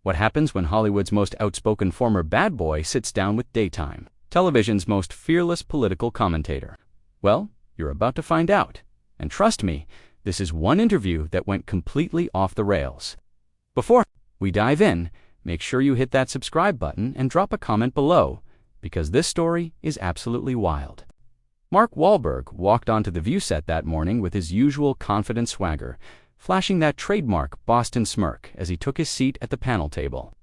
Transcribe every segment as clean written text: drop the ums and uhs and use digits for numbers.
What happens when Hollywood's most outspoken former bad boy sits down with daytime television's most fearless political commentator? Well, you're about to find out. And trust me, this is one interview that went completely off the rails. Before we dive in, make sure you hit that subscribe button and drop a comment below, because this story is absolutely wild. Mark Wahlberg walked onto the View set that morning with his usual confident swagger, flashing that trademark Boston smirk as he took his seat at the panel table.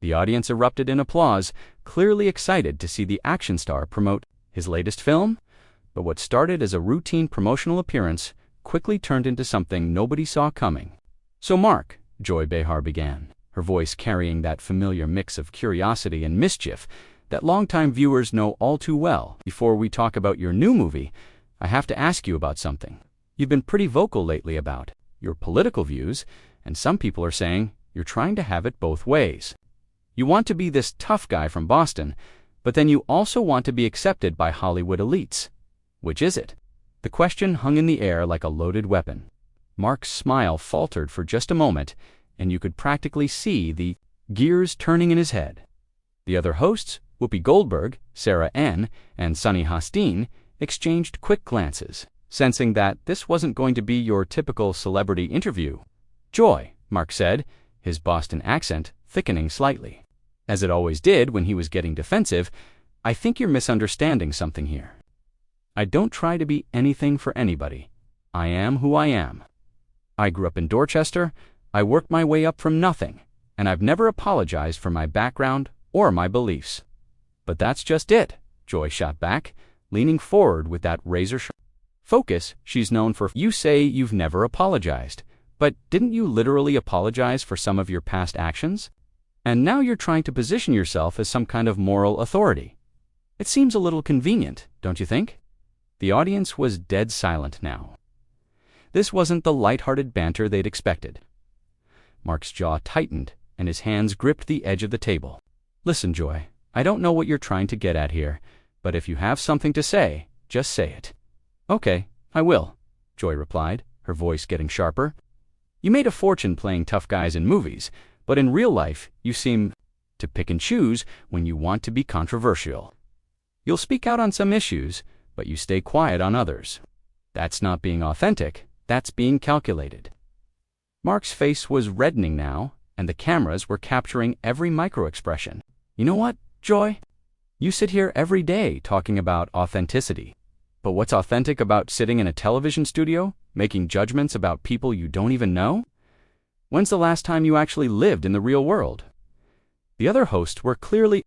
The audience erupted in applause, clearly excited to see the action star promote his latest film. But what started as a routine promotional appearance quickly turned into something nobody saw coming. "So Mark," Joy Behar began, her voice carrying that familiar mix of curiosity and mischief that longtime viewers know all too well. "Before we talk about your new movie, I have to ask you about something. You've been pretty vocal lately about your political views, and some people are saying you're trying to have it both ways. You want to be this tough guy from Boston, but then you also want to be accepted by Hollywood elites. Which is it?" The question hung in the air like a loaded weapon. Mark's smile faltered for just a moment, and you could practically see the gears turning in his head. The other hosts, Whoopi Goldberg, Sarah N., and Sunny Hosteen, exchanged quick glances, sensing that this wasn't going to be your typical celebrity interview. "Joy," Mark said, his Boston accent thickening slightly, as it always did when he was getting defensive, "I think you're misunderstanding something here. I don't try to be anything for anybody. I am who I am. I grew up in Dorchester, I worked my way up from nothing, and I've never apologized for my background or my beliefs." "But that's just it," Joy shot back, leaning forward with that razor-sharp focus she's known for. "You say you've never apologized, but didn't you literally apologize for some of your past actions? And now you're trying to position yourself as some kind of moral authority. It seems a little convenient, don't you think?" The audience was dead silent now. This wasn't the light-hearted banter they'd expected. Mark's jaw tightened, and his hands gripped the edge of the table. "Listen, Joy, I don't know what you're trying to get at here, but if you have something to say, just say it." "Okay, I will," Joy replied, her voice getting sharper. "You made a fortune playing tough guys in movies, but in real life, you seem to pick and choose when you want to be controversial. You'll speak out on some issues, but you stay quiet on others. That's not being authentic, that's being calculated." Mark's face was reddening now, and the cameras were capturing every micro-expression. "You know what, Joy? You sit here every day talking about authenticity. But what's authentic about sitting in a television studio, making judgments about people you don't even know? When's the last time you actually lived in the real world?" The other hosts were clearly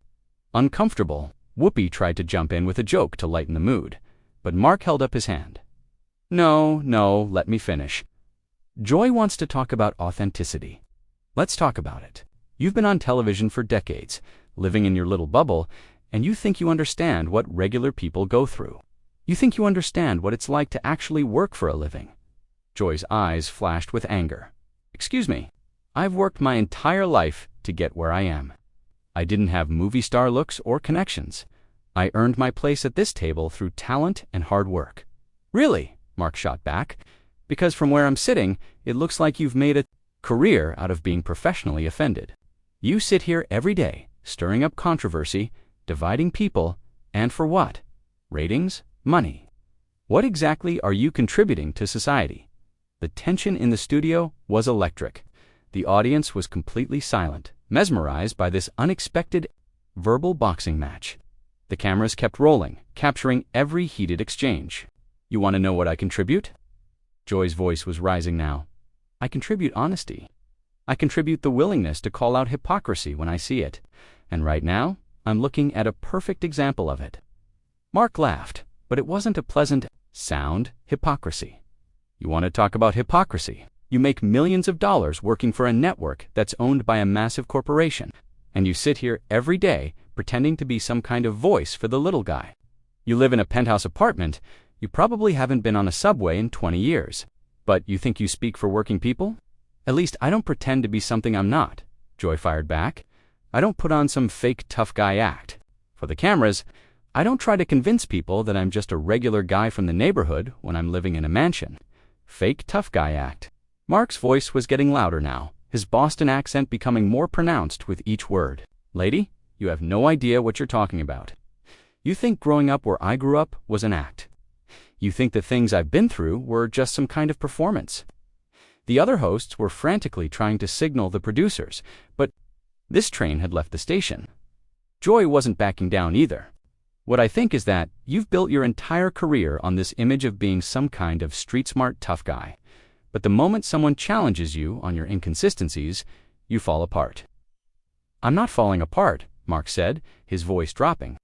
uncomfortable. Whoopi tried to jump in with a joke to lighten the mood, but Mark held up his hand. No, let me finish. Joy wants to talk about authenticity. Let's talk about it. You've been on television for decades, living in your little bubble, and you think you understand what regular people go through. You think you understand what it's like to actually work for a living." Joy's eyes flashed with anger. "Excuse me, I've worked my entire life to get where I am. I didn't have movie star looks or connections. I earned my place at this table through talent and hard work." "Really?" Mark shot back. "Because from where I'm sitting, it looks like you've made a career out of being professionally offended. You sit here every day, stirring up controversy, dividing people, and for what? Ratings? Money. What exactly are you contributing to society?" The tension in the studio was electric. The audience was completely silent, mesmerized by this unexpected verbal boxing match. The cameras kept rolling, capturing every heated exchange. "You want to know what I contribute?" Joy's voice was rising now. "I contribute honesty. I contribute the willingness to call out hypocrisy when I see it. And right now, I'm looking at a perfect example of it." Mark laughed, but it wasn't a pleasant sound, hypocrisy. "You want to talk about hypocrisy? You make millions of dollars working for a network that's owned by a massive corporation, and you sit here every day pretending to be some kind of voice for the little guy. You live in a penthouse apartment, you probably haven't been on a subway in 20 years, but you think you speak for working people? At least I don't pretend to be something I'm not," Joy fired back. "I don't put on some fake tough guy act. For the cameras, I don't try to convince people that I'm just a regular guy from the neighborhood when I'm living in a mansion. Fake tough guy act." Mark's voice was getting louder now, his Boston accent becoming more pronounced with each word. "Lady, you have no idea what you're talking about. You think growing up where I grew up was an act. You think the things I've been through were just some kind of performance." The other hosts were frantically trying to signal the producers, but this train had left the station. Joy wasn't backing down either. "What I think is that you've built your entire career on this image of being some kind of street-smart tough guy. But the moment someone challenges you on your inconsistencies, you fall apart." "I'm not falling apart," Mark said, his voice dropping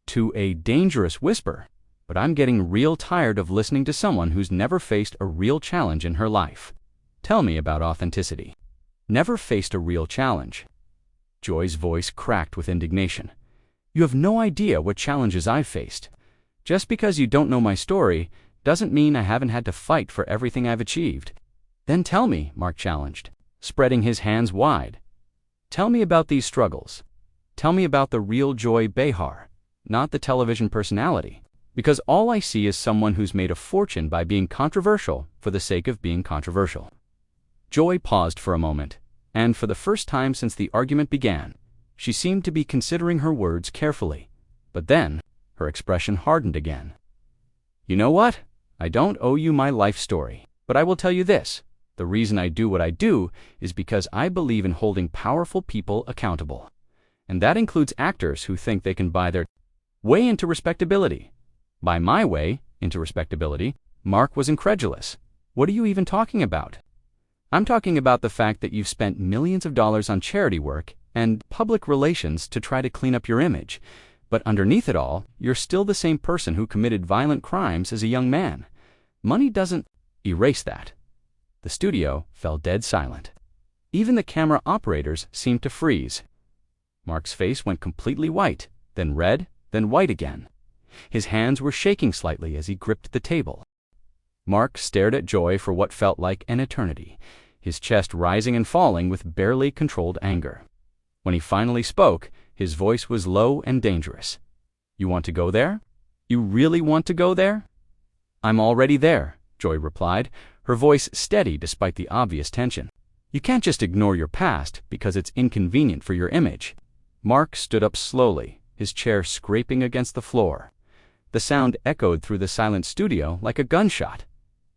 to a dangerous whisper, "but I'm getting real tired of listening to someone who's never faced a real challenge in her life. Tell me about authenticity." "Never faced a real challenge." Joy's voice cracked with indignation. "You have no idea what challenges I've faced. Just because you don't know my story doesn't mean I haven't had to fight for everything I've achieved." "Then tell me," Mark challenged, spreading his hands wide. "Tell me about these struggles. Tell me about the real Joy Behar, not the television personality. Because all I see is someone who's made a fortune by being controversial for the sake of being controversial." Joy paused for a moment, and for the first time since the argument began, she seemed to be considering her words carefully. But then, her expression hardened again. "You know what? I don't owe you my life story, but I will tell you this. The reason I do what I do is because I believe in holding powerful people accountable. And that includes actors who think they can buy their way into respectability." "Buy my way into respectability?" Mark was incredulous. "What are you even talking about?" "I'm talking about the fact that you've spent millions of dollars on charity work and public relations to try to clean up your image, but underneath it all, you're still the same person who committed violent crimes as a young man. Money doesn't erase that." The studio fell dead silent. Even the camera operators seemed to freeze. Mark's face went completely white, then red, then white again. His hands were shaking slightly as he gripped the table. Mark stared at Joy for what felt like an eternity, his chest rising and falling with barely controlled anger. When he finally spoke, his voice was low and dangerous. "You want to go there? You really want to go there?" "I'm already there," Joy replied, her voice steady despite the obvious tension. "You can't just ignore your past because it's inconvenient for your image." Mark stood up slowly, his chair scraping against the floor. The sound echoed through the silent studio like a gunshot.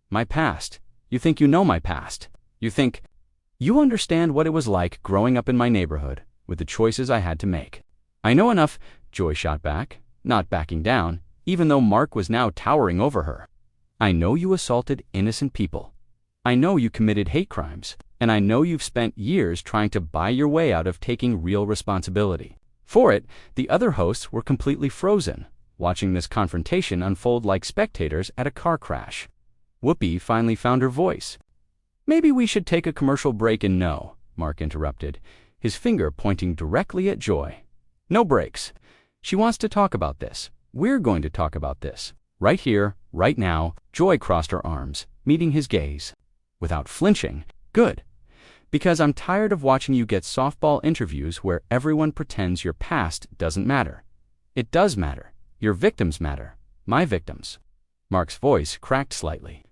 "My past? You think you know my past? You think you understand what it was like growing up in my neighborhood with the choices I had to make?" "I know enough," Joy shot back, not backing down, even though Mark was now towering over her. "I know you assaulted innocent people. I know you committed hate crimes, and I know you've spent years trying to buy your way out of taking real responsibility." For it, the other hosts were completely frozen, watching this confrontation unfold like spectators at a car crash. Whoopi finally found her voice. "Maybe we should take a commercial break and no," Mark interrupted, his finger pointing directly at Joy. "No breaks. She wants to talk about this. We're going to talk about this. Right here, right now." Joy crossed her arms, meeting his gaze. Without flinching. "Good. Because I'm tired of watching you get softball interviews where everyone pretends your past doesn't matter. It does matter. Your victims matter. My victims." Mark's voice cracked slightly.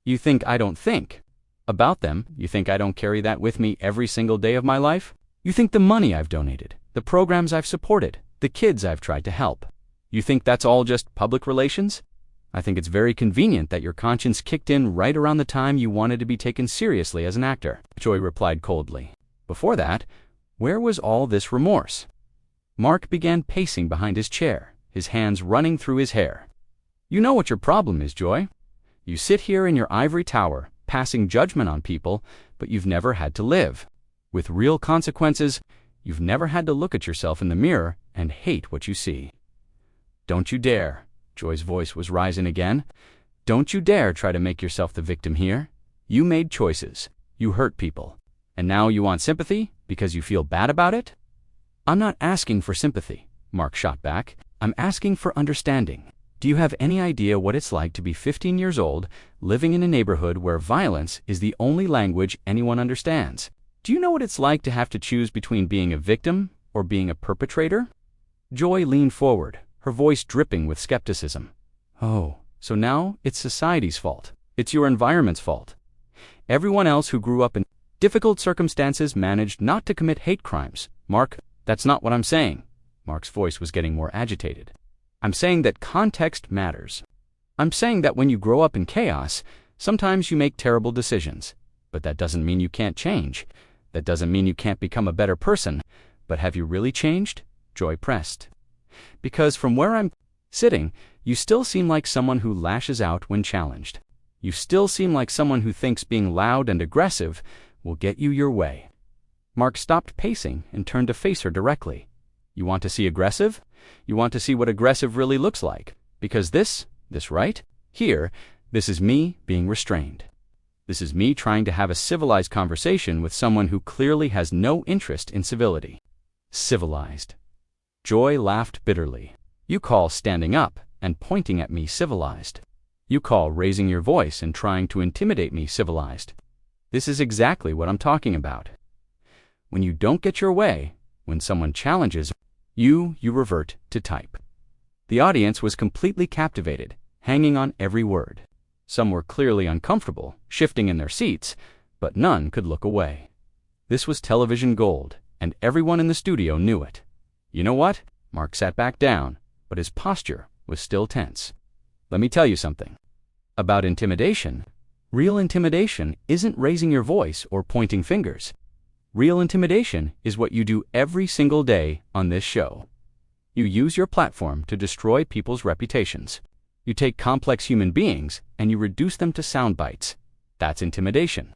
"You think I don't think about them? You think I don't carry that with me every single day of my life? You think the money I've donated, the programs I've supported, the kids I've tried to help, you think that's all just public relations? I think it's very convenient that your conscience kicked in right around the time you wanted to be taken seriously as an actor," Joy replied coldly. "Before that, where was all this remorse?" Mark began pacing behind his chair, his hands running through his hair. "You know what your problem is, Joy. You sit here in your ivory tower, passing judgment on people, but you've never had to live. With real consequences, you've never had to look at yourself in the mirror and hate what you see. Don't you dare," Joy's voice was rising again, "don't you dare try to make yourself the victim here. You made choices. You hurt people. And now you want sympathy because you feel bad about it?" "I'm not asking for sympathy," Mark shot back. "I'm asking for understanding. Do you have any idea what it's like to be 15 years old, living in a neighborhood where violence is the only language anyone understands? Do you know what it's like to have to choose between being a victim or being a perpetrator?" Joy leaned forward, her voice dripping with skepticism. "Oh, so now it's society's fault. It's your environment's fault. Everyone else who grew up in..." Difficult circumstances managed not to commit hate crimes. Mark, that's not what I'm saying. Mark's voice was getting more agitated. I'm saying that context matters. I'm saying that when you grow up in chaos, sometimes you make terrible decisions. But that doesn't mean you can't change. That doesn't mean you can't become a better person. But have you really changed? Joy pressed. Because from where I'm sitting, you still seem like someone who lashes out when challenged. You still seem like someone who thinks being loud and aggressive will get you your way. Mark stopped pacing and turned to face her directly. You want to see aggressive? You want to see what aggressive really looks like? Because this right here, this is me being restrained. This is me trying to have a civilized conversation with someone who clearly has no interest in civility. Civilized. Joy laughed bitterly. You call standing up and pointing at me civilized. You call raising your voice and trying to intimidate me civilized. This is exactly what I'm talking about. When you don't get your way, when someone challenges you revert to type. The audience was completely captivated, hanging on every word. Some were clearly uncomfortable, shifting in their seats, but none could look away. This was television gold, and everyone in the studio knew it. You know what? Mark sat back down, but his posture was still tense. Let me tell you something. About intimidation. Real intimidation isn't raising your voice or pointing fingers. Real intimidation is what you do every single day on this show. You use your platform to destroy people's reputations. You take complex human beings and you reduce them to sound bites. That's intimidation.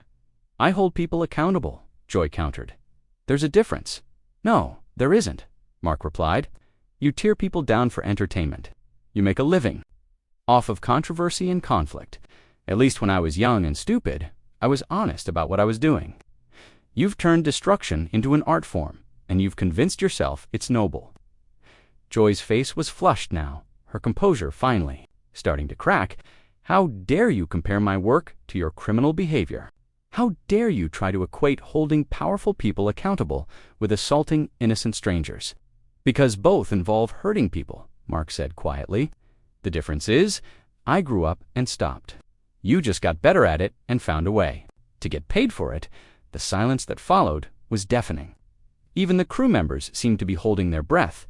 I hold people accountable, Joy countered. There's a difference. No, there isn't, Mark replied. You tear people down for entertainment. You make a living off of controversy and conflict. At least when I was young and stupid, I was honest about what I was doing. You've turned destruction into an art form, and you've convinced yourself it's noble. Joy's face was flushed now, her composure finally starting to crack. How dare you compare my work to your criminal behavior? How dare you try to equate holding powerful people accountable with assaulting innocent strangers? Because both involve hurting people, Mark said quietly. The difference is, I grew up and stopped. You just got better at it and found a way. To get paid for it, the silence that followed was deafening. Even the crew members seemed to be holding their breath.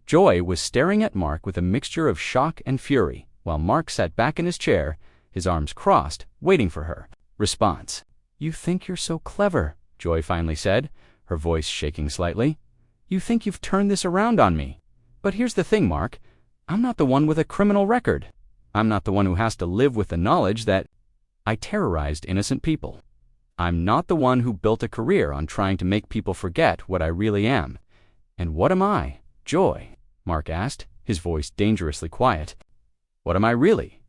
Joy was staring at Mark with a mixture of shock and fury, while Mark sat back in his chair, his arms crossed, waiting for her response. You think you're so clever, Joy finally said, her voice shaking slightly. You think you've turned this around on me. But here's the thing, Mark. I'm not the one with a criminal record. I'm not the one who has to live with the knowledge that I terrorized innocent people. I'm not the one who built a career on trying to make people forget what I really am. And what am I, Joy? Mark asked, his voice dangerously quiet. What am I really?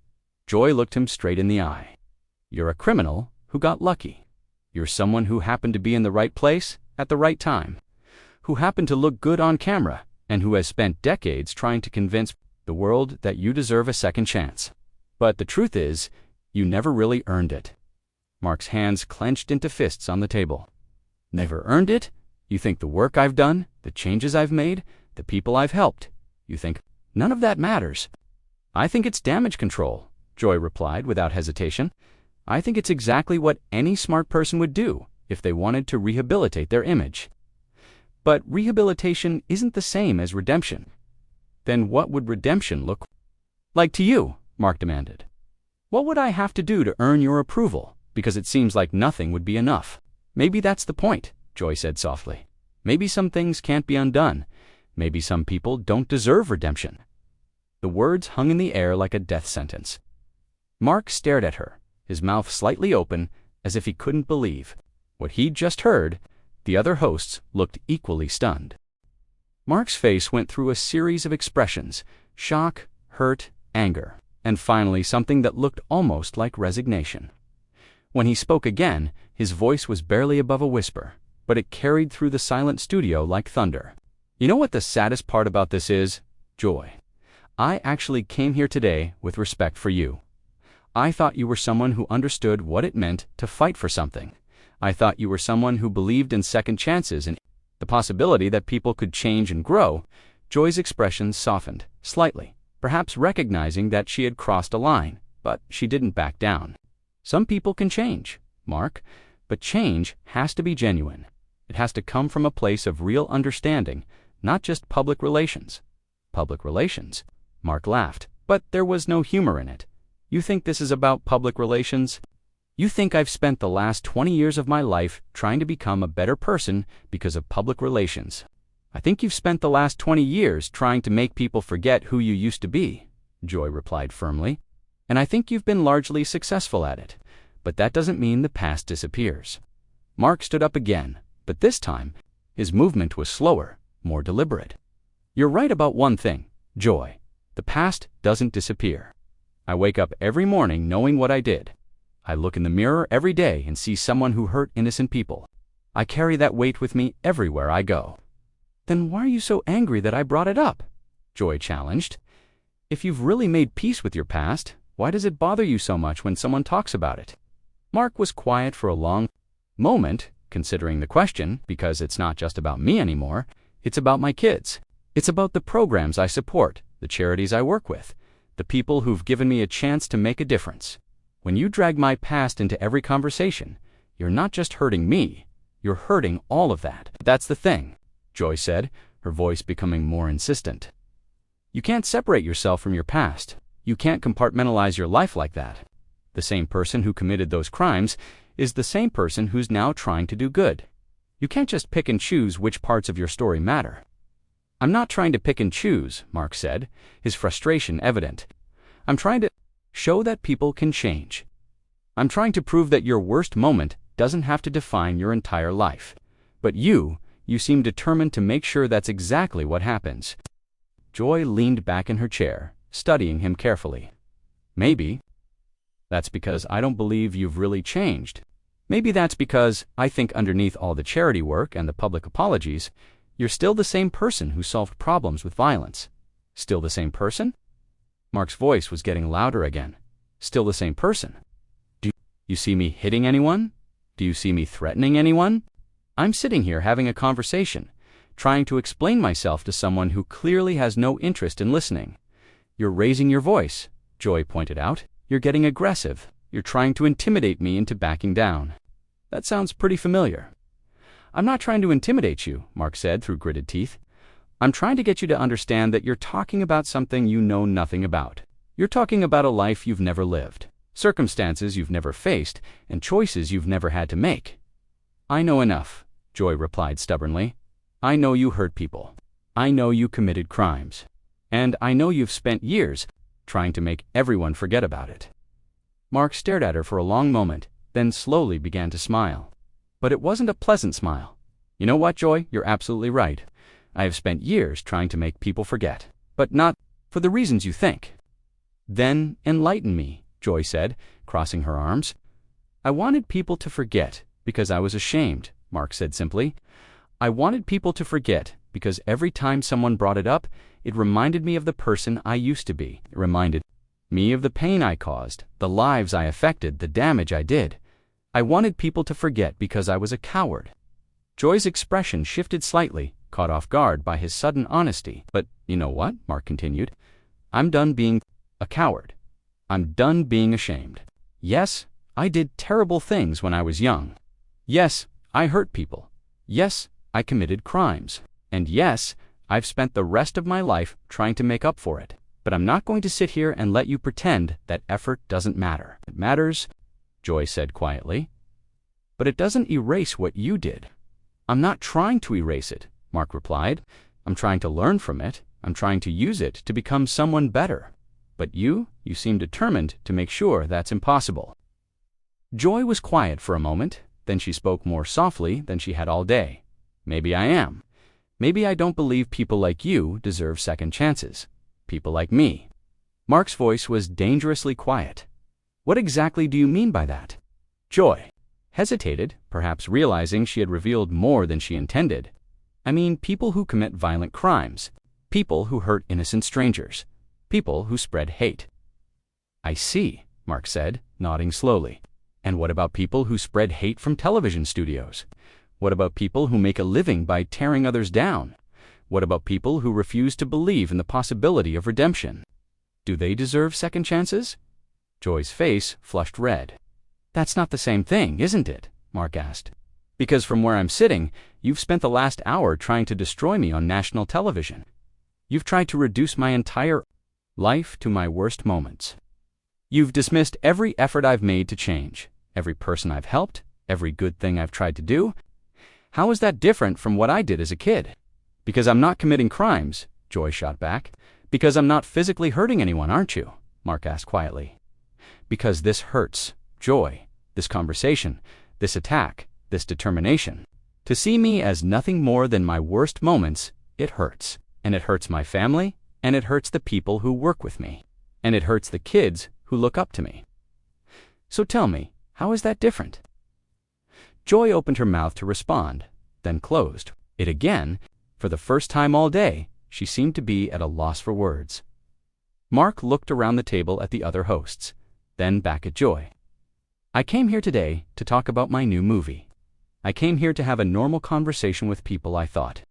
Joy looked him straight in the eye. You're a criminal who got lucky. You're someone who happened to be in the right place at the right time, who happened to look good on camera, and who has spent decades trying to convince the world that you deserve a second chance. But the truth is, you never really earned it. Mark's hands clenched into fists on the table. Never earned it? You think the work I've done, the changes I've made, the people I've helped, you think none of that matters? I think it's damage control, Joy replied without hesitation. I think it's exactly what any smart person would do if they wanted to rehabilitate their image. But rehabilitation isn't the same as redemption. Then what would redemption look like to you? Mark demanded. What would I have to do to earn your approval? Because it seems like nothing would be enough. Maybe that's the point, Joy said softly. Maybe some things can't be undone. Maybe some people don't deserve redemption. The words hung in the air like a death sentence. Mark stared at her, his mouth slightly open, as if he couldn't believe what he'd just heard. The other hosts looked equally stunned. Mark's face went through a series of expressions: shock, hurt, anger, and finally something that looked almost like resignation. When he spoke again, his voice was barely above a whisper, but it carried through the silent studio like thunder. You know what the saddest part about this is, Joy? I actually came here today with respect for you. I thought you were someone who understood what it meant to fight for something. I thought you were someone who believed in second chances and the possibility that people could change and grow. Joy's expression softened, slightly, perhaps recognizing that she had crossed a line, but she didn't back down. Some people can change, Mark, But change has to be genuine. It has to come from a place of real understanding, not just public relations. Public relations? Mark laughed, but there was no humor in it. You think this is about public relations? You think I've spent the last 20 years of my life trying to become a better person because of public relations. I think you've spent the last 20 years trying to make people forget who you used to be, Joy replied firmly. And I think you've been largely successful at it. But that doesn't mean the past disappears. Mark stood up again, but this time, his movement was slower, more deliberate. You're right about one thing, Joy. The past doesn't disappear. I wake up every morning knowing what I did. I look in the mirror every day and see someone who hurt innocent people. I carry that weight with me everywhere I go. Then why are you so angry that I brought it up? Joy challenged. If you've really made peace with your past, why does it bother you so much when someone talks about it? Mark was quiet for a long moment, considering the question, because it's not just about me anymore. It's about my kids. It's about the programs I support, the charities I work with, the people who've given me a chance to make a difference. When you drag my past into every conversation, you're not just hurting me, you're hurting all of that. That's the thing, Joy said, her voice becoming more insistent. You can't separate yourself from your past. You can't compartmentalize your life like that. The same person who committed those crimes is the same person who's now trying to do good. You can't just pick and choose which parts of your story matter. I'm not trying to pick and choose, Mark said, his frustration evident. I'm trying to show that people can change. I'm trying to prove that your worst moment doesn't have to define your entire life. But you seem determined to make sure that's exactly what happens. Joy leaned back in her chair, studying him carefully. Maybe that's because I don't believe you've really changed. Maybe that's because I think underneath all the charity work and the public apologies, you're still the same person who solved problems with violence. Still the same person? Mark's voice was getting louder again. Still the same person. Do you see me hitting anyone? Do you see me threatening anyone? I'm sitting here having a conversation, trying to explain myself to someone who clearly has no interest in listening. You're raising your voice, Joy pointed out. You're getting aggressive. You're trying to intimidate me into backing down. That sounds pretty familiar. I'm not trying to intimidate you, Mark said through gritted teeth. I'm trying to get you to understand that you're talking about something you know nothing about. You're talking about a life you've never lived, circumstances you've never faced, and choices you've never had to make. I know enough, Joy replied stubbornly. I know you hurt people. I know you committed crimes. And I know you've spent years trying to make everyone forget about it. Mark stared at her for a long moment, then slowly began to smile. But it wasn't a pleasant smile. You know what, Joy? You're absolutely right. I have spent years trying to make people forget, but not for the reasons you think. Then enlighten me, Joy said, crossing her arms. I wanted people to forget because I was ashamed, Mark said simply. I wanted people to forget because every time someone brought it up, it reminded me of the person I used to be. It reminded me of the pain I caused, the lives I affected, the damage I did. I wanted people to forget because I was a coward. Joy's expression shifted slightly, caught off guard by his sudden honesty. But you know what? Mark continued. I'm done being a coward. I'm done being ashamed. Yes, I did terrible things when I was young. Yes, I hurt people. Yes, I committed crimes. And yes, I've spent the rest of my life trying to make up for it. But I'm not going to sit here and let you pretend that effort doesn't matter. It matters, Joy said quietly. But it doesn't erase what you did. I'm not trying to erase it, Mark replied. I'm trying to learn from it. I'm trying to use it to become someone better. But you seem determined to make sure that's impossible. Joy was quiet for a moment, then she spoke more softly than she had all day. Maybe I am. Maybe I don't believe people like you deserve second chances. People like me. Mark's voice was dangerously quiet. What exactly do you mean by that? Joy hesitated, perhaps realizing she had revealed more than she intended. I mean people who commit violent crimes, people who hurt innocent strangers, people who spread hate. I see, Mark said, nodding slowly. And what about people who spread hate from television studios? What about people who make a living by tearing others down? What about people who refuse to believe in the possibility of redemption? Do they deserve second chances? Joy's face flushed red. That's not the same thing, isn't it? Mark asked. Because from where I'm sitting, you've spent the last hour trying to destroy me on national television. You've tried to reduce my entire life to my worst moments. You've dismissed every effort I've made to change, every person I've helped, every good thing I've tried to do. How is that different from what I did as a kid? Because I'm not committing crimes, Joy shot back. Because I'm not physically hurting anyone, aren't you? Mark asked quietly. Because this hurts, Joy, this conversation, this attack, this determination. To see me as nothing more than my worst moments, it hurts. And it hurts my family, and it hurts the people who work with me. And it hurts the kids who look up to me. So tell me, how is that different? Joy opened her mouth to respond, then closed it again. For the first time all day, she seemed to be at a loss for words. Mark looked around the table at the other hosts, then back at Joy. I came here today to talk about my new movie. I came here to have a normal conversation with people I thought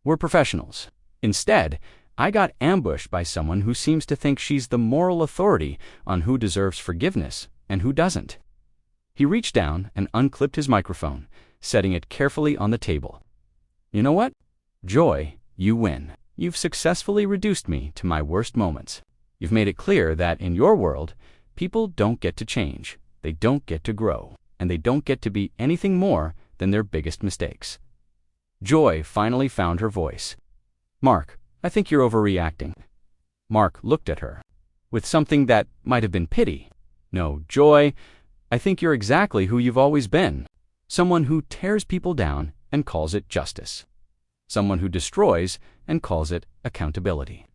were professionals. Instead, I got ambushed by someone who seems to think she's the moral authority on who deserves forgiveness and who doesn't. He reached down and unclipped his microphone, setting it carefully on the table. You know what? Joy, you win. You've successfully reduced me to my worst moments. You've made it clear that in your world, people don't get to change, they don't get to grow, and they don't get to be anything more than their biggest mistakes. Joy finally found her voice. Mark, I think you're overreacting. Mark looked at her with something that might have been pity. No, Joy, I think you're exactly who you've always been. Someone who tears people down and calls it justice. Someone who destroys and calls it accountability.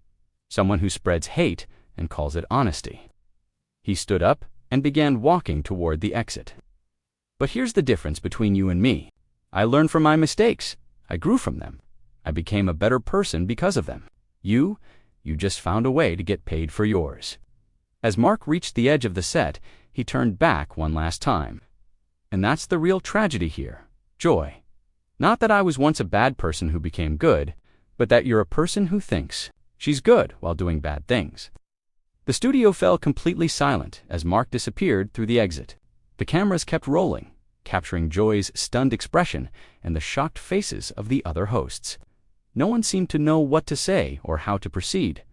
Someone who spreads hate and calls it honesty. He stood up and began walking toward the exit. But here's the difference between you and me. I learned from my mistakes. I grew from them. I became a better person because of them. You just found a way to get paid for yours. As Mark reached the edge of the set, he turned back one last time. And that's the real tragedy here, Joy. Not that I was once a bad person who became good, but that you're a person who thinks she's good while doing bad things. The studio fell completely silent as Mark disappeared through the exit. The cameras kept rolling, capturing Joy's stunned expression and the shocked faces of the other hosts. No one seemed to know what to say or how to proceed.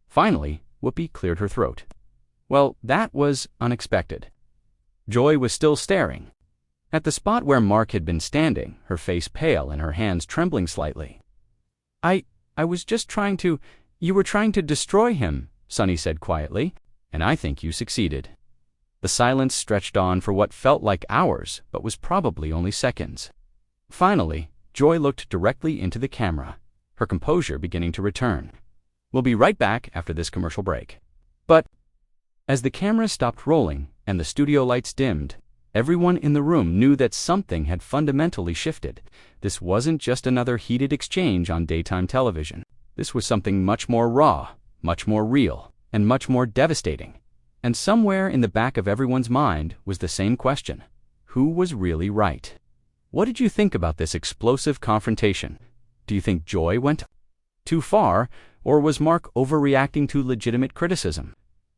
Finally, Whoopi cleared her throat. Well, that was unexpected. Joy was still staring. At the spot where Mark had been standing, her face pale and her hands trembling slightly. I was just you were trying to destroy him, Sunny said quietly, and I think you succeeded. The silence stretched on for what felt like hours, but was probably only seconds. Finally, Joy looked directly into the camera, her composure beginning to return. We'll be right back after this commercial break. But as the camera stopped rolling and the studio lights dimmed, everyone in the room knew that something had fundamentally shifted. This wasn't just another heated exchange on daytime television. This was something much more raw, much more real, and much more devastating. And somewhere in the back of everyone's mind was the same question. Who was really right? What did you think about this explosive confrontation? Do you think Joy went too far, or was Mark overreacting to legitimate criticism?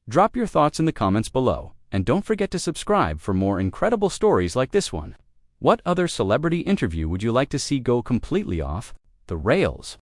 Drop your thoughts in the comments below. And don't forget to subscribe for more incredible stories like this one. What other celebrity interview would you like to see go completely off the rails?